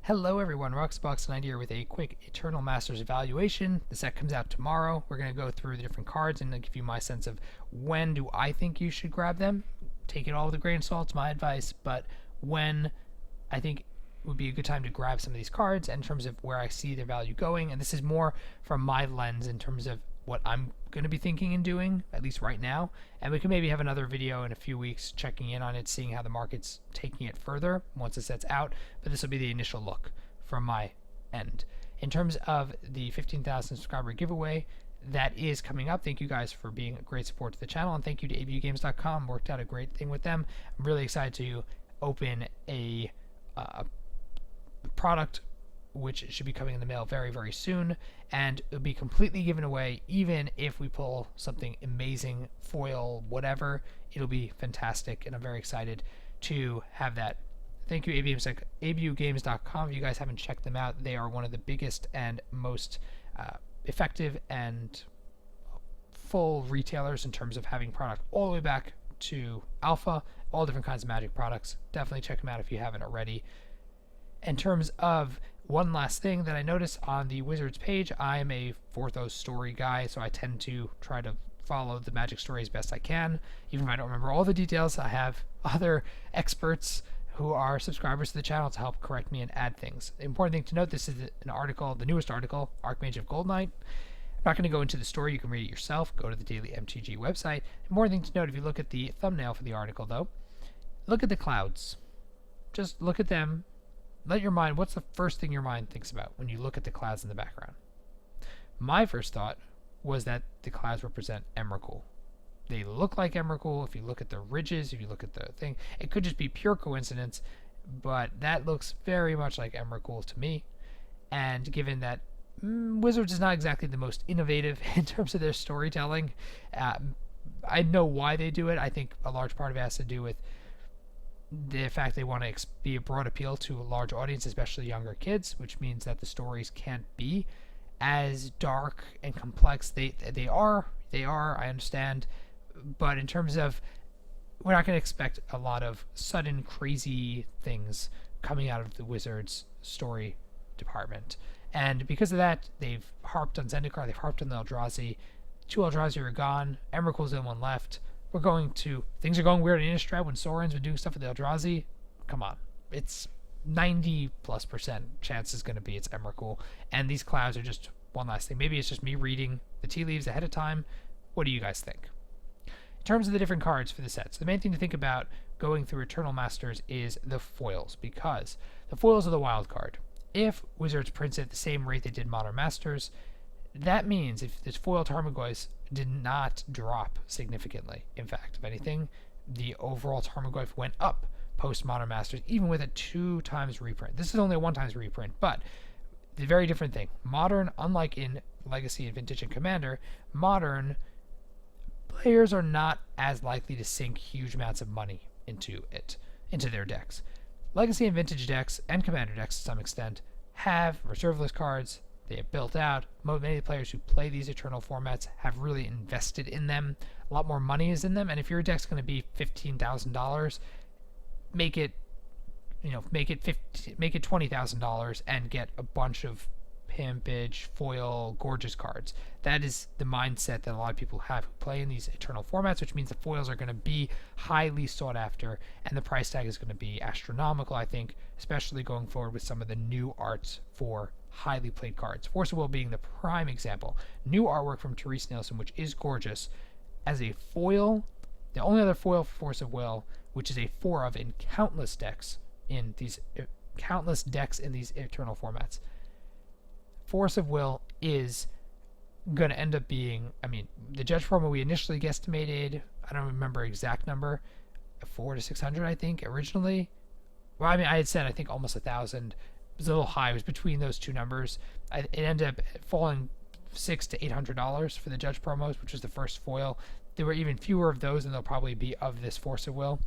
Hello everyone, Roxbox90 here with a quick Eternal Masters evaluation. The set comes out tomorrow. We're going to go through the different cards and give you my sense of when do I think you should grab them. Take it all with a grain of salt, it's my advice, but when I think would be a good time to grab some of these cards in terms of where I see their value going. And this is more from my lens in terms of what I'm going to be thinking and doing, at least right now. And we can maybe have another video in a few weeks checking in on it, seeing how the market's taking it further once the set's out. But this will be the initial look from my end. In terms of the 15,000 subscriber giveaway, that is coming up. Thank you guys for being a great support to the channel, and thank you to abugames.com. Worked out a great thing with them. I'm really excited to open a product which should be coming in the mail very, very soon, and it'll be completely given away. Even if we pull something amazing, foil, whatever, it'll be fantastic, and I'm very excited to have that. Thank you, abugames.com. If you guys haven't checked them out, they are one of the biggest and most effective and full retailers in terms of having product all the way back to alpha, all different kinds of Magic products. Definitely check them out if you haven't already. In terms of one last thing that I noticed on the Wizards page, I am a Forthos story guy, so I tend to try to follow the Magic story as best I can. Even if I don't remember all the details, I have other experts who are subscribers to the channel to help correct me and add things. The important thing to note, this is an article, the newest article, Archmage of Gold Knight. I'm not going to go into the story, you can read it yourself, go to the Daily MTG website. The more thing to note, if you look at the thumbnail for the article though, look at the clouds. Just look at them. Let your mind, what's the first thing your mind thinks about when you look at the clouds in the background? My first thought was that the clouds represent Emrakul. They look like Emrakul. If you look at the ridges, if you look at the thing, it could just be pure coincidence, but that looks very much like Emrakul to me. And given that Wizards is not exactly the most innovative in terms of their storytelling, I know why they do it. I think a large part of it has to do with the fact they want to be a broad appeal to a large audience, especially younger kids, which means that the stories can't be as dark and complex. They are, I understand, but in terms of, we're not going to expect a lot of sudden crazy things coming out of the Wizards story department. And because of that, they've harped on Zendikar, they've harped on the Eldrazi. 2 Eldrazi are gone, Emrakul's the only one left. Things are going weird in Innistrad when Soren's been doing stuff with the Eldrazi. Come on. It's 90+% chance is going to be it's Emrakul. And these clouds are just one last thing. Maybe it's just me reading the tea leaves ahead of time. What do you guys think? In terms of the different cards for the sets, the main thing to think about going through Eternal Masters is the foils, because the foils are the wild card. If Wizards prints it at the same rate they did Modern Masters, that means if this foil Tarmogoyf did not drop significantly. In fact, if anything, the overall Tarmogoyf went up post Modern Masters, even with a 2 times reprint. This is only a 1 times reprint, but the very different thing. Modern, unlike in Legacy and Vintage and Commander, Modern players are not as likely to sink huge amounts of money into their decks. Legacy and Vintage decks, and Commander decks to some extent, have reserve list cards. They have built out. Many players who play these Eternal formats have really invested in them. A lot more money is in them, and if your deck's going to be $15,000, make it $20,000 and get a bunch of pimpage, foil, gorgeous cards. That is the mindset that a lot of people have who play in these Eternal formats, which means the foils are going to be highly sought after, and the price tag is going to be astronomical, I think, especially going forward with some of the new arts for highly played cards. Force of Will being the prime example. New artwork from Therese Nielsen, which is gorgeous. As a foil, the only other foil for Force of Will, which is a 4 of in countless decks in these Eternal formats. Force of Will is going to end up being, the Judge promo we initially guesstimated, I don't remember exact number, 400 to 600 I think originally. Well, I had said I think almost 1,000. It was a little high. It was between those two numbers. It ended up falling $600 to $800 for the Judge promos, which was the first foil. There were even fewer of those than there'll probably be of this Force of Will.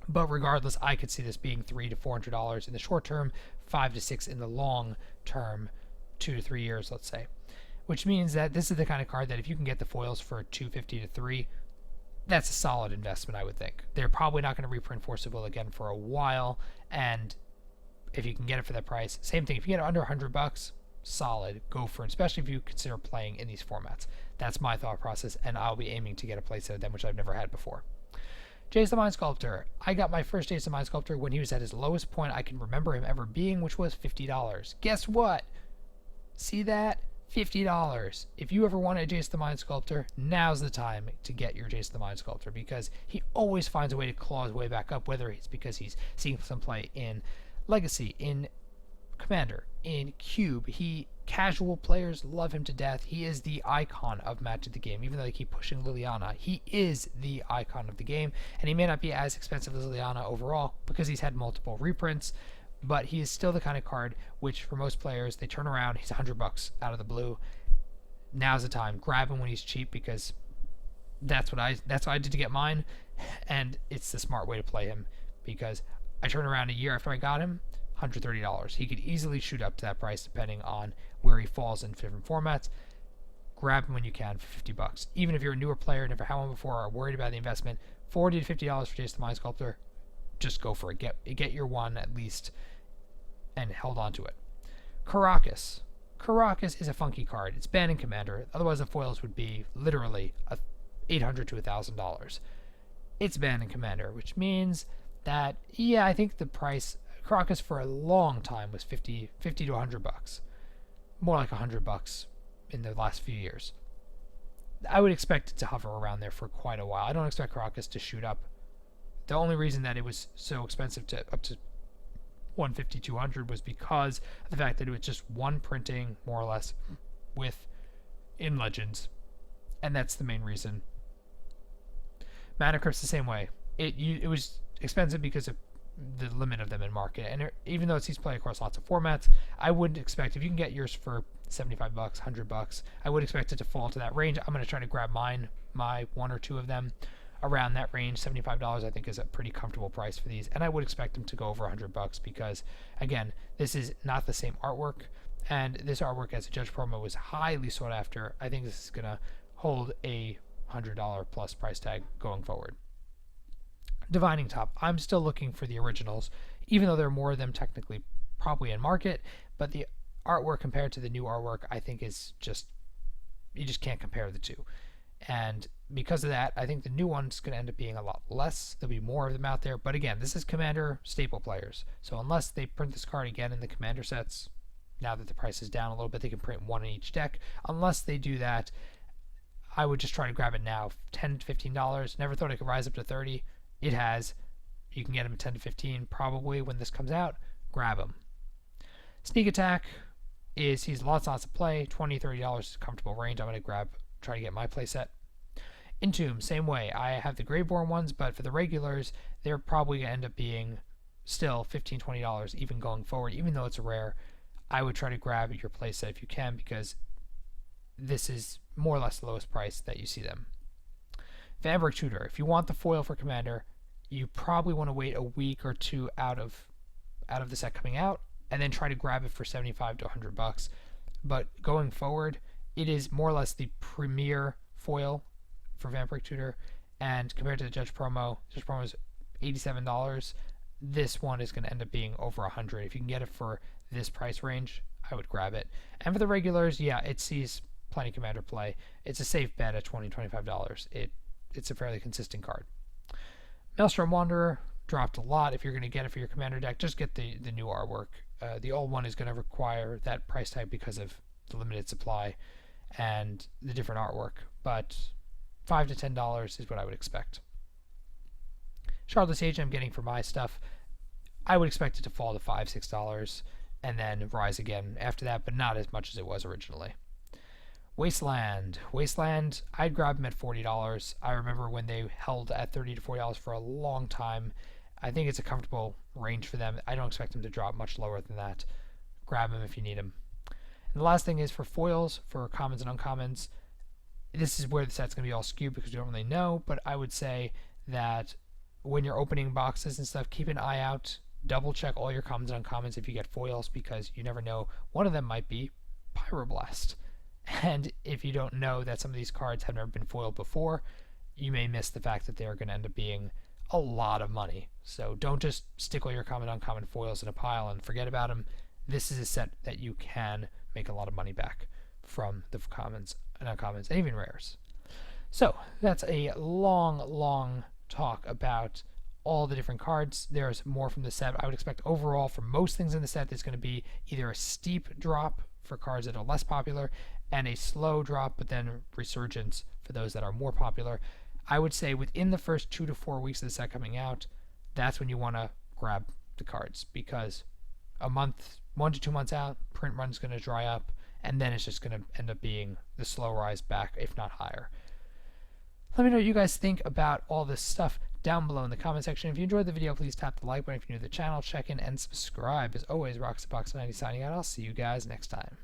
But regardless, I could see this being $300 to $400 in the short term, $500 to $600 in the long term, 2 to 3 years, let's say. Which means that this is the kind of card that if you can get the foils for $250 to $300, that's a solid investment, I would think. They're probably not going to reprint Force of Will again for a while, and if you can get it for that price. Same thing, if you get it under $100, solid, go for it, especially if you consider playing in these formats. That's my thought process, and I'll be aiming to get a playset of them, which I've never had before. Jace the Mind Sculptor. I got my first Jace the Mind Sculptor when he was at his lowest point I can remember him ever being, which was $50. Guess what? See that? $50. If you ever wanted a Jace the Mind Sculptor, now's the time to get your Jace the Mind Sculptor, because he always finds a way to claw his way back up, whether it's because he's seeing some play in Legacy, in Commander, in Cube. Casual players love him to death. He is the icon of Magic the Game. Even though they keep pushing Liliana, he is the icon of the game, and he may not be as expensive as Liliana overall because he's had multiple reprints, but he is still the kind of card which, for most players, they turn around, he's $100 out of the blue. Now's the time. Grab him when he's cheap, because that's what I did to get mine, and it's the smart way to play him, because I turned around a year after I got him, $130. He could easily shoot up to that price depending on where he falls in different formats. Grab him when you can for $50. Even if you're a newer player, never had one before, or are worried about the investment, $40 to $50 for Jace the Mind Sculptor. Just go for it. Get your one at least, and hold on to it. Karacas. Karacas is a funky card. It's banned in Commander. Otherwise, the foils would be literally $800 to $1,000. It's banned in Commander, which means that, yeah, I think the price Karacas for a long time was $50 to $100. More like $100 in the last few years. I would expect it to hover around there for quite a while. I don't expect Karacas to shoot up. The only reason that it was so expensive to up to $150, $200 was because of the fact that it was just one printing, more or less, in Legends, and that's the main reason. Mana Crypt's the same way. It was expensive because of the limit of them in market, and even though it sees play across lots of formats, I wouldn't expect, if you can get yours for $75, $100, I would expect it to fall to that range. I'm going to try to grab my one or two of them around that range. $75 I think is a pretty comfortable price for these, and I would expect them to go over $100 because, again, this is not the same artwork, and this artwork as a Judge promo was highly sought after. I think this is going to hold a $100 plus price tag going forward. Divining Top. I'm still looking for the originals, even though there are more of them technically probably in market, but the artwork compared to the new artwork I think is you just can't compare the two. And because of that, I think the new one's going to end up being a lot less. There'll be more of them out there, but again, this is Commander staple players, so unless they print this card again in the Commander sets, now that the price is down a little bit, they can print one in each deck. Unless they do that, I would just try to grab it now. $10 to $15. Never thought it could rise up to $30. It has. You can get them at 10 to 15 probably when this comes out. Grab them. Sneak Attack sees lots of play. $20, $30 is a comfortable range. I'm going to try to get my playset. Entomb, same way. I have the Graveborn ones, but for the regulars, they're probably going to end up being still $15, $20 even going forward. Even though it's a rare, I would try to grab your playset if you can, because this is more or less the lowest price that you see them. Emrakul Tutor. If you want the foil for Commander, you probably want to wait a week or two out of the set coming out, and then try to grab it for $75 to $100. But going forward, it is more or less the premier foil for Emrakul Tutor, and compared to the Judge promo is $87. This one is going to end up being over $100. If you can get it for this price range, I would grab it. And for the regulars, yeah, it sees plenty of Commander play. It's a safe bet at $20, $25. It's a fairly consistent card. Maelstrom Wanderer dropped a lot. If you're going to get it for your Commander deck, just get the new artwork. The old one is going to require that price tag because of the limited supply and the different artwork, but $5 to $10 is what I would expect. Shardless Sage I'm getting for my stuff. I would expect it to fall to $5, $6 and then rise again after that, but not as much as it was originally. Wasteland, I'd grab them at $40. I remember when they held at $30 to $40 for a long time. I think it's a comfortable range for them. I don't expect them to drop much lower than that. Grab them if you need them. And the last thing is for foils, for commons and uncommons. This is where the set's going to be all skewed because we don't really know, but I would say that when you're opening boxes and stuff, keep an eye out. Double check all your commons and uncommons if you get foils, because you never know. One of them might be Pyroblast. And if you don't know that some of these cards have never been foiled before, you may miss the fact that they're going to end up being a lot of money. So don't just stick all your common uncommon foils in a pile and forget about them. This is a set that you can make a lot of money back from the commons and uncommons and even rares. So that's a long talk about all the different cards. There's more from the set. I would expect overall for most things in the set there's going to be either a steep drop for cards that are less popular and a slow drop but then resurgence for those that are more popular. I would say within the first 2 to 4 weeks of the set coming out, that's when you want to grab the cards, because a month, 1 to 2 months out, print run's going to dry up, and then it's just going to end up being the slow rise back, if not higher. Let me know what you guys think about all this stuff down below in the comment section. If you enjoyed the video, please tap the like button. If you're new to the channel, check in and subscribe. As always, Roxybox90 signing out. I'll see you guys next time.